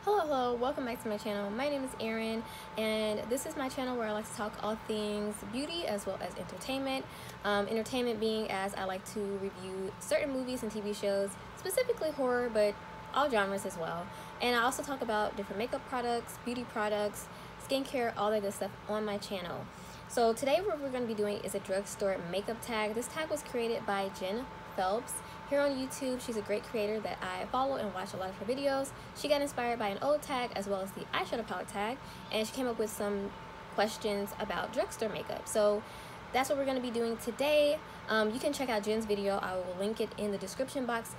Hello, welcome back to my channel. My name is Erin, and this is my channel where I like to talk all things beauty as well as entertainment. Entertainment being as I like to review certain movies and TV shows, specifically horror, but all genres as well. And I also talk about different makeup products, beauty products, skincare, all that good stuff on my channel. So today what we're going to be doing is a drugstore makeup tag. This tag was created by Jen Phelps here on YouTube. She's a great creator that I follow and watch a lot of her videos. She got inspired by an old tag as well as the eyeshadow palette tag, and she came up with some questions about drugstore makeup. So that's what we're going to be doing today. You can check out Jen's video. I will link it in the description box.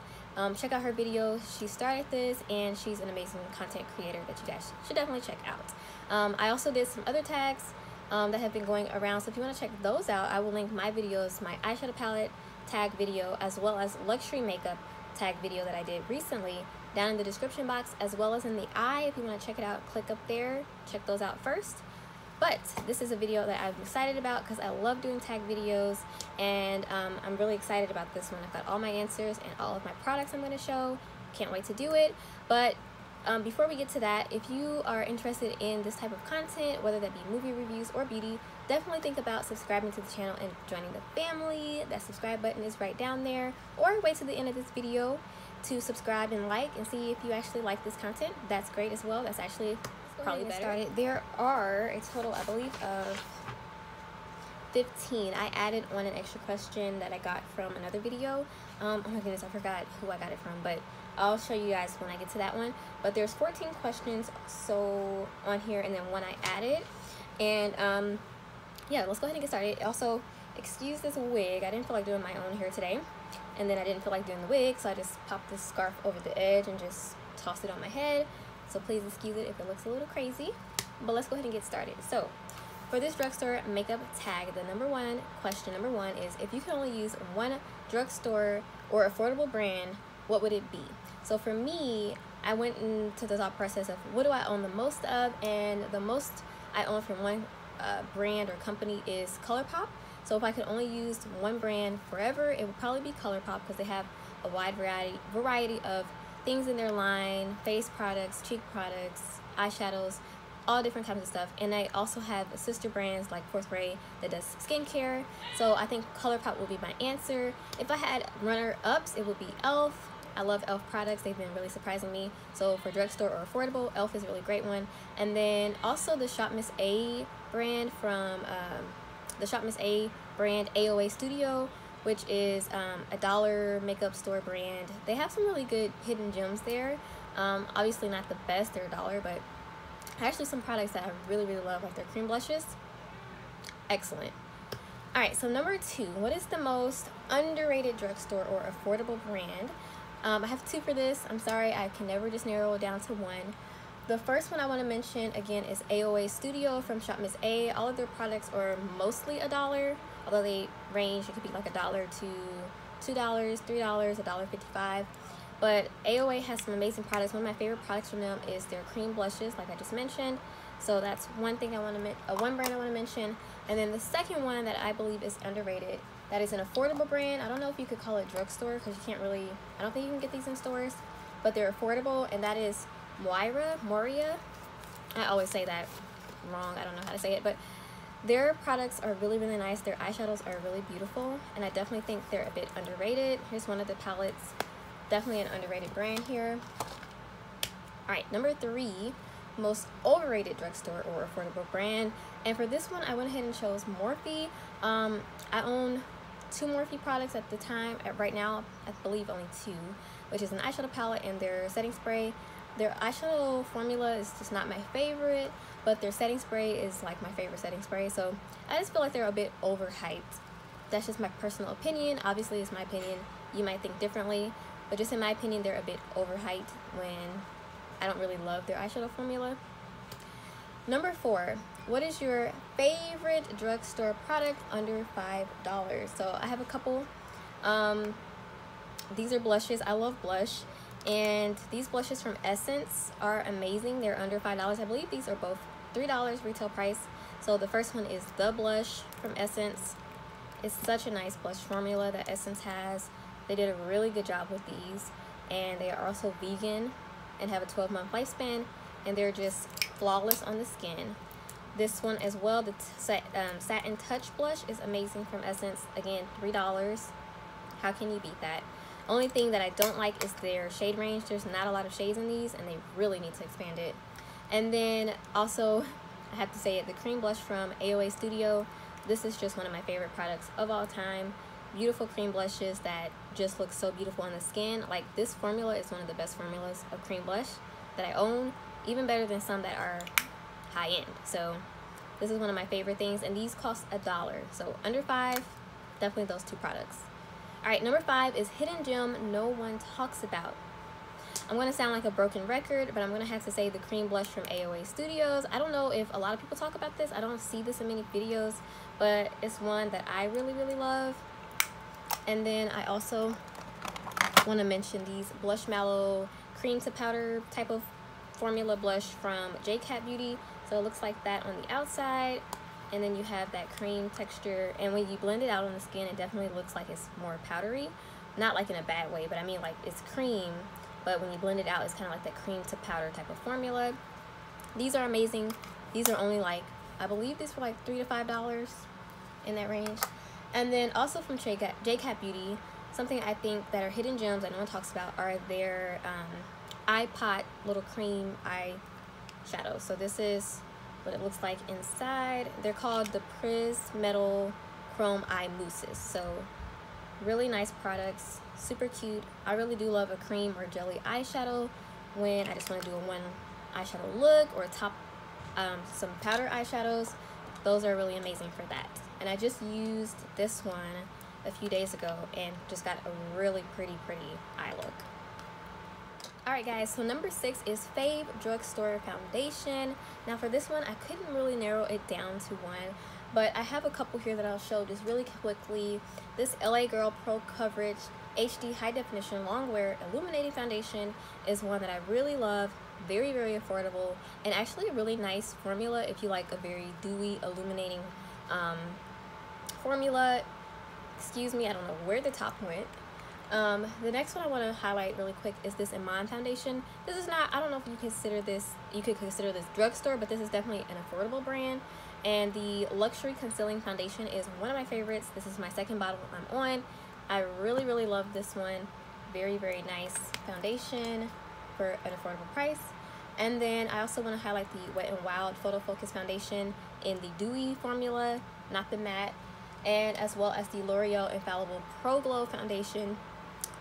Check out her video. She started this and she's an amazing content creator that you guys should definitely check out. I also did some other tags that have been going around, so if you want to check those out, I will link my videos, my eyeshadow palette tag video as well as luxury makeup tag video that I did recently down in the description box, as well as in the eye. If you want to check it out, click up there, check those out first. But this is a video that I'm excited about because I love doing tag videos, and I'm really excited about this one. I've got all my answers and all of my products I'm going to show. Can't wait to do it. But before we get to that, if you are interested in this type of content, whether that be movie reviews or beauty, definitely think about subscribing to the channel and joining the family. That subscribe button is right down there, or wait to the end of this video to subscribe and like and see if you actually like this content. That's great as well. That's actually probably better. There are a total, I believe, of 15. I added on an extra question that I got from another video. Oh my goodness, I forgot who I got it from, but I'll show you guys when I get to that one. But there's 14 questions so on here, and then one I added. And yeah, let's go ahead and get started. Also, excuse this wig. I didn't feel like doing my own hair today, and then I didn't feel like doing the wig, so I just popped this scarf over the edge and just tossed it on my head. So please excuse it if it looks a little crazy, but let's go ahead and get started. So for this drugstore makeup tag, the question number one is, if you could only use one drugstore or affordable brand, what would it be? So for me, I went into the thought process of what do I own the most of, and the most I own from one brand or company is ColourPop. So if I could only use one brand forever, it would probably be ColourPop, because they have a wide variety of things in their line: face products, cheek products, eyeshadows, all different types of stuff. And I also have sister brands like Fourth Ray that does skincare. So I think ColourPop will be my answer. If I had runner-ups, it would be e.l.f. I love e.l.f. products. They've been really surprising me. So for drugstore or affordable, e.l.f. is a really great one. And then also the Shop Miss A brand from the Shop Miss A brand, AOA Studio, which is a dollar makeup store brand. They have some really good hidden gems there. Obviously not the best, they're $1, but actually some products that I really love, like their cream blushes. Excellent. All right, so number two, what is the most underrated drugstore or affordable brand? I have two for this. I'm sorry, I can never just narrow it down to one. The first one I want to mention again is AOA Studio from Shop Miss A. All of their products are mostly $1, although they range. It could be like $1 to $2, $3, $1.55. But AOA has some amazing products. One of my favorite products from them is their cream blushes, like I just mentioned. So that's one thing I want to one brand I want to mention. And then the second one that I believe is underrated, that is an affordable brand. I don't know if you could call it drugstore, because you can't really, I don't think you can get these in stores, but they're affordable, and that is Moria. I always say that wrong. I don't know how to say it, but their products are really nice. Their eyeshadows are really beautiful, and I definitely think they're a bit underrated. Here's one of the palettes. Definitely an underrated brand here. All right, number three, most overrated drugstore or affordable brand. And for this one, I went ahead and chose Morphe. I own 2 Morphe products at the time. Right now, I believe only 2, which is an eyeshadow palette and their setting spray. Their eyeshadow formula is just not my favorite, but their setting spray is like my favorite setting spray. So I just feel like they're a bit overhyped. That's just my personal opinion. Obviously, it's my opinion. You might think differently, but just in my opinion, they're a bit overhyped when I don't really love their eyeshadow formula. Number 4, what is your favorite drugstore product under $5? So I have a couple. These are blushes. I love blush. And these blushes from Essence are amazing. They're under $5. I believe these are both $3 retail price. So the first one is the blush from Essence. It's such a nice blush formula that Essence has. They did a really good job with these, and they are also vegan. and have a 12-month lifespan, and they're just flawless on the skin. This one as well, the Satin Touch Blush is amazing from Essence. Again, $3. How can you beat that? Only thing that I don't like is their shade range. There's not a lot of shades in these, and they really need to expand it. And then also, I have to say it, the cream blush from AOA Studio. This is just one of my favorite products of all time. Beautiful cream blushes that just look so beautiful on the skin. Like, this formula is one of the best formulas of cream blush that I own, even better than some that are high-end. So this is one of my favorite things, and these cost $1. So under $5, definitely those two products. All right, number 5 is Hidden Gem No One Talks About. I'm going to sound like a broken record, but I'm going to have to say the cream blush from AOA Studios. I don't know if a lot of people talk about this. I don't see this in many videos, but it's one that I really, really love. And then I also want to mention these Blush Mallow cream to powder type of formula blush from JCat Beauty. So it looks like that on the outside, and then you have that cream texture, and when you blend it out on the skin, it definitely looks like it's more powdery. Not like in a bad way, but I mean like it's cream, but when you blend it out, it's kind of like that cream to powder type of formula. These are amazing. These are only like, I believe these were like $3 to $5 in that range. And then also from JCat Beauty, something I think that are hidden gems that no one talks about are their eye pot little cream eye shadows. So this is what it looks like inside. They're called the Prismetal Chrome Eye Mousses. So really nice products, super cute. I really do love a cream or jelly eyeshadow when I just want to do a one eyeshadow look or top some powder eyeshadows. Those are really amazing for that. And I just used this one a few days ago and just got a really pretty eye look. Alright guys, so number 6 is Fave Drugstore Foundation. Now for this one, I couldn't really narrow it down to one, but I have a couple here that I'll show just really quickly. This LA Girl Pro Coverage HD High Definition Longwear Illuminating Foundation is one that I really love. Very affordable, and actually a really nice formula if you like a very dewy illuminating formula. Excuse me, I don't know where the top went. The next one I want to highlight really quick is this Iman foundation. This is not, I don't know if you could consider this drugstore, but this is definitely an affordable brand. And the Luxury Concealing Foundation is one of my favorites. This is my second bottle I'm on. I really love this one. Very nice foundation for an affordable price. And then I also want to highlight the Wet n Wild Photo Focus Foundation in the dewy formula, not the matte, and as well as the L'Oreal Infallible Pro Glow Foundation.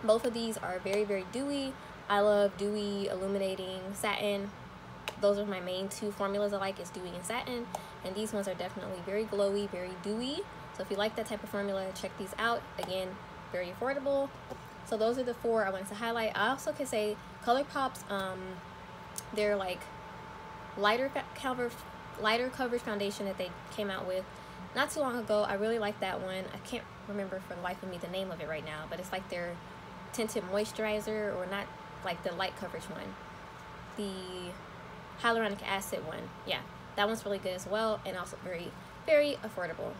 Both of these are very dewy. I love dewy illuminating satin. Those are my main two formulas I like, is dewy and satin, and these ones are definitely very glowy, very dewy. So if you like that type of formula, check these out. Again, very affordable. So those are the 4 I wanted to highlight. I also could say ColourPop's they're like lighter coverage foundation that they came out with not too long ago. I really like that one. I can't remember for the life of me the name of it right now, but it's like their tinted moisturizer, or not like the light coverage one, the hyaluronic acid one. Yeah, that one's really good as well, and also very affordable.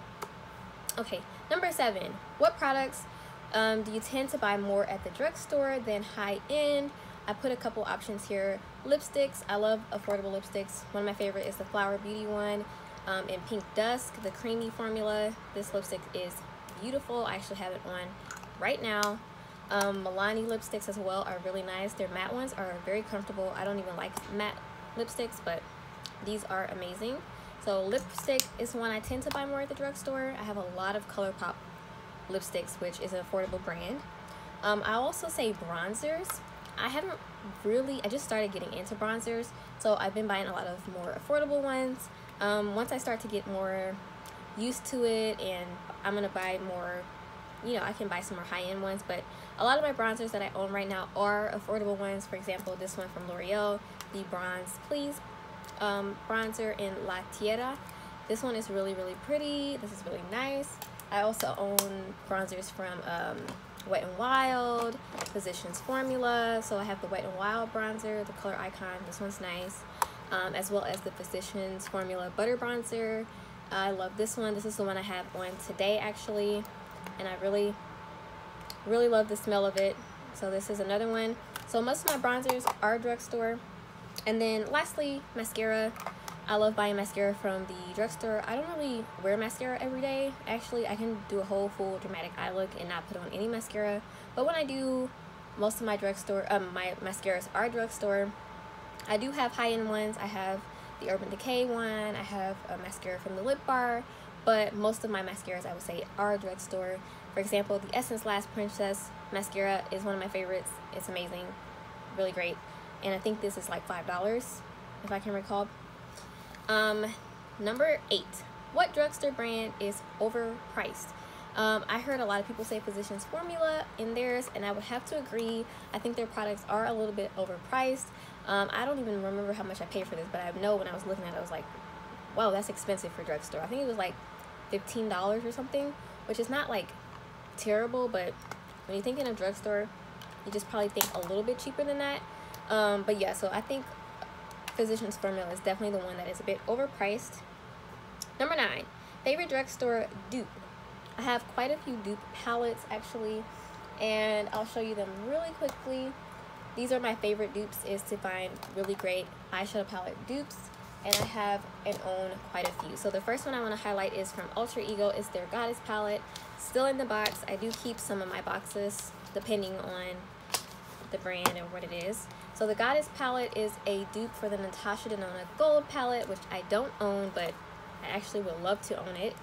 Okay, number 7, what products do you tend to buy more at the drugstore than high-end? I put a couple options here. Lipsticks, I love affordable lipsticks. One of my favorite is the Flower Beauty one in Pink Dusk, the creamy formula. This lipstick is beautiful. I actually have it on right now. Milani lipsticks as well are really nice. Their matte ones are very comfortable. I don't even like matte lipsticks, but these are amazing. So lipstick is one I tend to buy more at the drugstore. I have a lot of ColourPop lipsticks, which is an affordable brand. I'll also say bronzers. I just started getting into bronzers, so I've been buying a lot of more affordable ones. Once I start to get more used to it, and I'm gonna buy more, you know, I can buy some more high-end ones, but a lot of my bronzers that I own right now are affordable ones. For example, this one from L'Oreal, the Bronze Please bronzer in La Tierra. This one is really pretty. This is really nice. I also own bronzers from Wet n Wild, Physicians Formula. So I have the Wet n Wild bronzer, the color Icon. This one's nice. As well as the Physicians Formula Butter Bronzer. I love this one. This is the one I have on today, actually. And I really love the smell of it. So this is another one. So most of my bronzers are drugstore. And then lastly, mascara. I love buying mascara from the drugstore. I don't really wear mascara every day. Actually, I can do a whole full dramatic eye look and not put on any mascara. But when I do, most of my my mascaras are drugstore. I do have high-end ones. I have the Urban Decay one. I have a mascara from the Lip Bar. But most of my mascaras, I would say, are drugstore. For example, the Essence Last Princess mascara is one of my favorites. It's amazing. Really great. And I think this is like $5, if I can recall. Number 8. What drugstore brand is overpriced? I heard a lot of people say Physicians Formula in theirs, and I would have to agree. I think their products are a little bit overpriced. I don't even remember how much I paid for this, but I know when I was looking at it, I was like, wow, that's expensive for drugstore. I think it was like $15 or something, which is not like terrible, but when you're thinking of drugstore, you just probably think a little bit cheaper than that. But yeah, so I think Physicians Formula is definitely the one that is a bit overpriced. Number 9, favorite drugstore dupe. I have quite a few dupe palettes actually, and I'll show you them really quickly. These are my favorite dupes, is to find really great eyeshadow palette dupes, and I have and own quite a few. So the first one I want to highlight is from Alter Ego. It's their Goddess palette, still in the box. I do keep some of my boxes depending on the brand and what it is. So the Goddess palette is a dupe for the Natasha Denona Gold palette, which I don't own, but I actually would love to own it.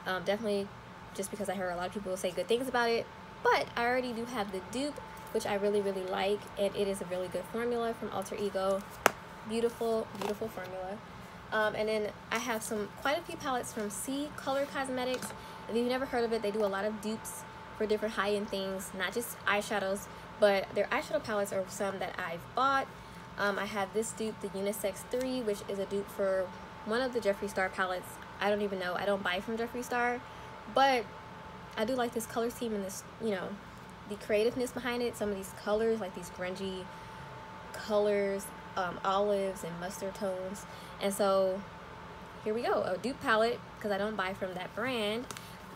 Definitely just because I heard a lot of people say good things about it. But I already do have the dupe, which I really, really like, and it is a really good formula from Alter Ego. Beautiful, beautiful formula. And then I have quite a few palettes from C Color Cosmetics. If you've never heard of it, they do a lot of dupes for different high-end things, not just eyeshadows, but their eyeshadow palettes are some that I've bought. I have this dupe, the Unisex 3, which is a dupe for one of the Jeffree Star palettes. I don't even know. I don't buy from Jeffree Star, but I do like this color scheme and this, you know, the creativeness behind it. Some of these colors, like these grungy colors, olives and mustard tones. And so here we go, a dupe palette, because I don't buy from that brand,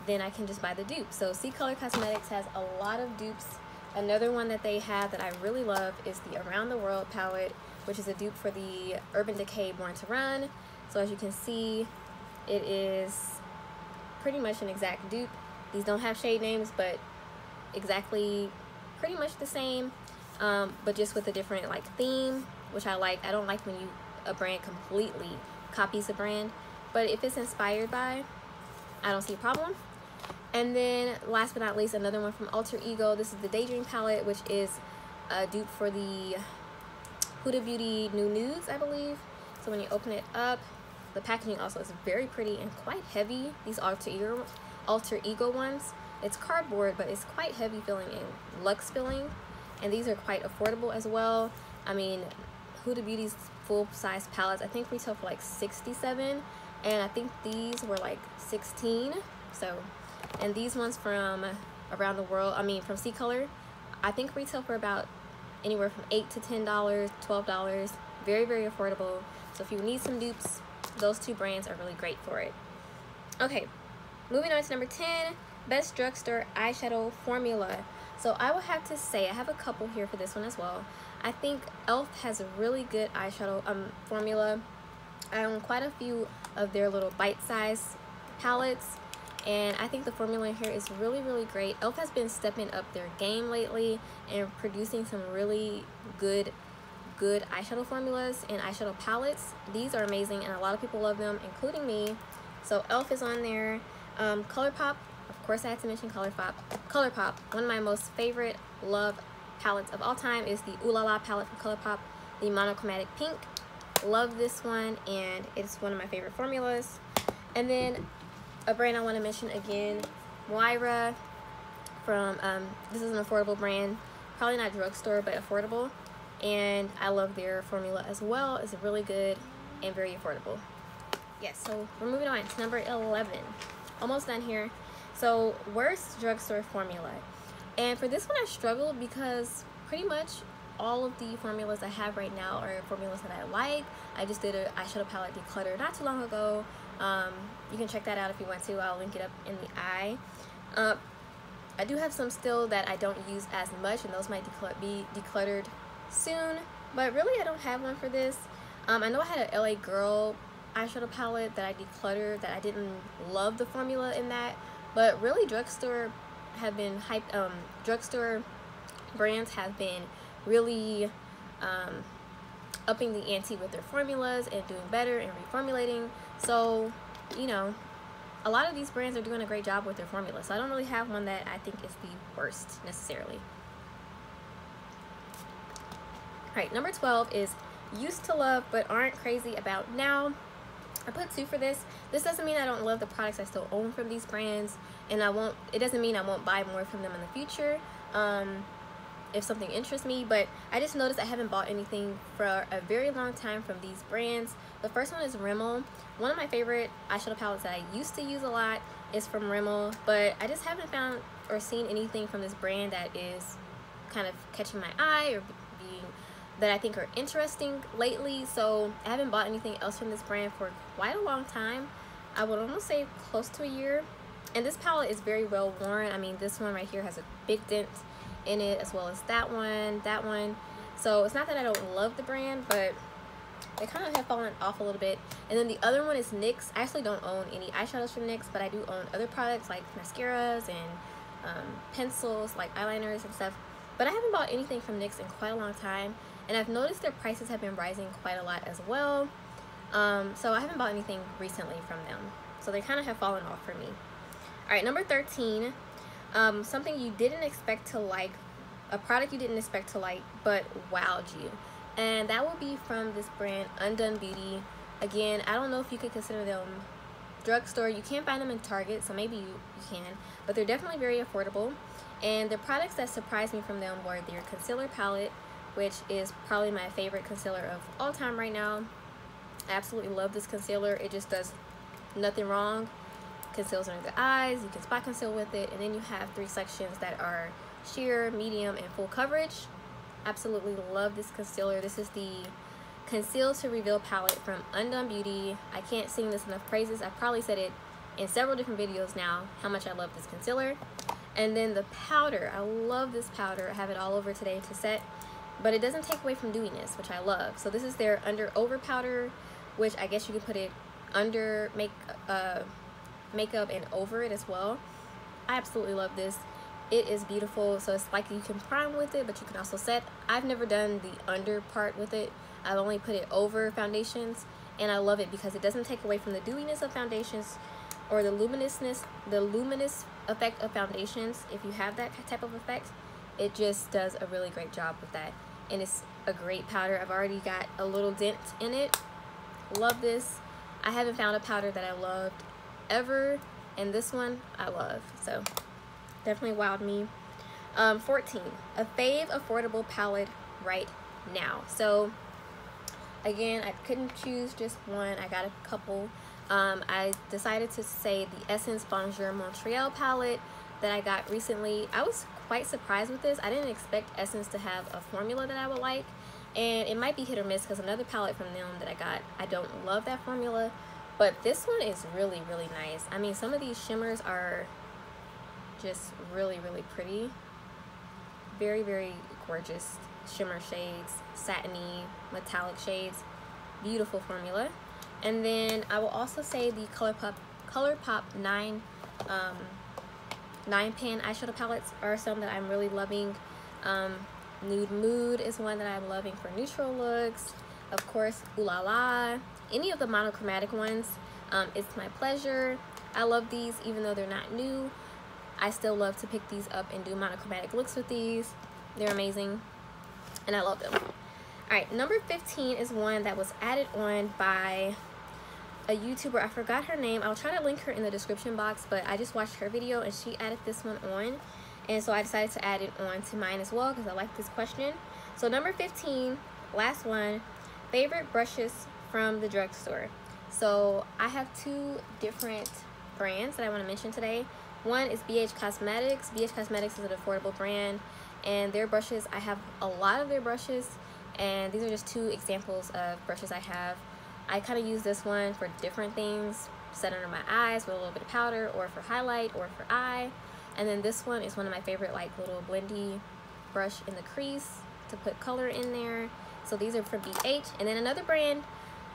then I can just buy the dupe. So C Color Cosmetics has a lot of dupes. Another one that they have that I really love is the Around the World palette, which is a dupe for the Urban Decay Born to Run. So as you can see, it is pretty much an exact dupe. These don't have shade names, but exactly pretty much the same, but just with a different like theme, which I like. I don't like when a brand completely copies a brand, but if it's inspired by, I don't see a problem. And then last but not least, another one from Alter Ego. This is the Daydream palette, which is a dupe for the Huda Beauty New Nudes, I believe. So when you open it up, the packaging also is very pretty and quite heavy. These Alter Ego ones, it's cardboard, but it's quite heavy feeling and luxe feeling, and these are quite affordable as well. I mean, Huda Beauty's full-size palettes I think retail for like $67, and I think these were like $16. So, and these ones from Around the World, I mean from C Color, I think retail for about anywhere from $8 to $10, $12. Very, very affordable. So if you need some dupes, those two brands are really great for it. Okay, moving on to number 10, best drugstore eyeshadow formula. So I will have to say, I have a couple here for this one as well. I think e.l.f. has a really good eyeshadow formula. I own quite a few of their little bite-size palettes, and I think the formula in here is really, really great. e.l.f. has been stepping up their game lately and producing some really good eyeshadow formulas and eyeshadow palettes. These are amazing, and a lot of people love them, including me. So e.l.f. is on there. ColourPop, of course I had to mention ColourPop. ColourPop, one of my most favorite love palettes of all time, is the Ooh La La palette from ColourPop, the monochromatic pink. Love this one, and it's one of my favorite formulas. And then a brand I want to mention again, Moira from this is an affordable brand, probably not drugstore but affordable, and I love their formula as well. It's really good and very affordable. Yes, so we're moving on to number 11. Almost done here. So worst drugstore formula, and for this one I struggled because pretty much all of the formulas I have right now are formulas that I like. I just did an eyeshadow palette declutter not too long ago. You can check that out if you want to. I'll link it up in the eye. I do have some still that I don't use as much, and those might be decluttered soon, but really I don't have one for this. I know I had a LA Girl eyeshadow palette that I decluttered, that I didn't love the formula in that, but really drugstore have been hyped. Drugstore brands have been really upping the ante with their formulas and doing better and reformulating. So, you know, a lot of these brands are doing a great job with their formula. So I don't really have one that I think is the worst necessarily. Alright, number 12 is used to love but aren't crazy about now. I put 2 for this. This doesn't mean I don't love the products I still own from these brands, and it doesn't mean I won't buy more from them in the future if something interests me, but I just noticed I haven't bought anything for a very long time from these brands. The first one is Rimmel. One of my favorite eyeshadow palettes that I used to use a lot is from Rimmel, but I just haven't found or seen anything from this brand that is kind of catching my eye or being that I think are interesting lately. So I haven't bought anything else from this brand for quite a long time. I would almost say close to a year. And this palette is very well worn. I mean, this one right here has a big dent in it, as well as that one. So it's not that I don't love the brand, but they kind of have fallen off a little bit. And then the other one is NYX. I actually don't own any eyeshadows from NYX, but I do own other products like mascaras and pencils, like eyeliners and stuff. But I haven't bought anything from NYX in quite a long time, and I've noticed their prices have been rising quite a lot as well. So I haven't bought anything recently from them, so they kind of have fallen off for me. All right, number 13, something you didn't expect to like, a product you didn't expect to like but wowed you, and that will be from this brand Undone Beauty. Again, I don't know if you could consider them drugstore. You can find them in Target, so maybe you can, but they're definitely very affordable. And the products that surprised me from them were their concealer palette, which is probably my favorite concealer of all time right now. I absolutely love this concealer. It just does nothing wrong. Conceals under the eyes, you can spot conceal with it, and then you have 3 sections that are sheer, medium, and full coverage. Absolutely love this concealer. This is the Conceal to Reveal palette from Undone Beauty. I can't sing this enough praises. I've probably said it in several different videos now how much I love this concealer. And then the powder, I love this powder. I have it all over today to set, but it doesn't take away from dewiness, which I love. So this is their under over powder, which I guess you can put it under makeup and over it as well. I absolutely love this. It is beautiful. So it's like you can prime with it, but you can also set. I've never done the under part with it. I've only put it over foundations, and I love it because it doesn't take away from the dewiness of foundations or the luminous effect of foundations. If you have that type of effect, it just does a really great job with that, and it's a great powder. I've already got a little dent in it. Love this. I haven't found a powder that I loved ever, and this one I love, so definitely wowed me. 14, a fave affordable palette right now. So again, I couldn't choose just one. I got a couple. I decided to say the Essence Bonjour Montreal palette that I got recently. I was quite surprised with this. I didn't expect Essence to have a formula that I would like, and it might be hit or miss because another palette from them that I got, I don't love that formula, but this one is really, really nice. I mean, some of these shimmers are just really, really pretty. Very, very gorgeous shimmer shades, satiny, metallic shades. Beautiful formula. And then I will also say the ColourPop 9 pan eyeshadow palettes are some that I'm really loving. Nude Mood is one that I'm loving for neutral looks. Of course, Ooh La La. Any of the monochromatic ones, it's my pleasure. I love these even though they're not new. I still love to pick these up and do monochromatic looks with these. They're amazing, and I love them. Alright, number 15 is one that was added on by a YouTuber. I forgot her name. I'll try to link her in the description box, but I just watched her video and she added this one on, and so I decided to add it on to mine as well because I like this question. So number 15, last one, favorite brushes from the drugstore. So I have 2 different brands that I want to mention today. One is BH Cosmetics. BH Cosmetics is an affordable brand, and their brushes, I have a lot of their brushes, and these are just 2 examples of brushes I have. I kind of use this one for different things, set under my eyes with a little bit of powder, or for highlight, or for eye. And then this one is one of my favorite, like, little blendy brush in the crease to put color in there. So these are from BH. And then another brand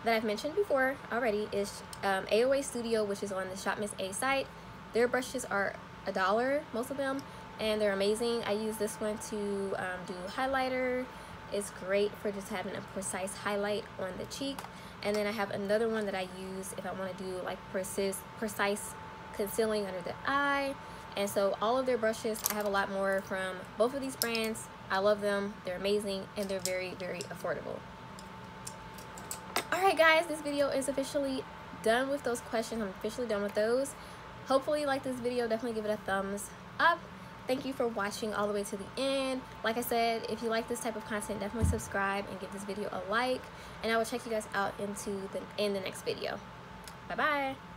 that I've mentioned before already is AOA Studio, which is on the Shop Miss A site. Their brushes are $1, most of them, and they're amazing. I use this one to do highlighter. It's great for just having a precise highlight on the cheek. And then I have another one that I use if I want to do like precise concealing under the eye. And so all of their brushes, I have a lot more from both of these brands. I love them. They're amazing, and they're very, very affordable. Alright guys, this video is officially done with those questions. I'm officially done with those. Hopefully you like this video. Definitely give it a thumbs up. Thank you for watching all the way to the end. Like I said, if you like this type of content, definitely subscribe and give this video a like. And I will check you guys out in the next video. Bye bye.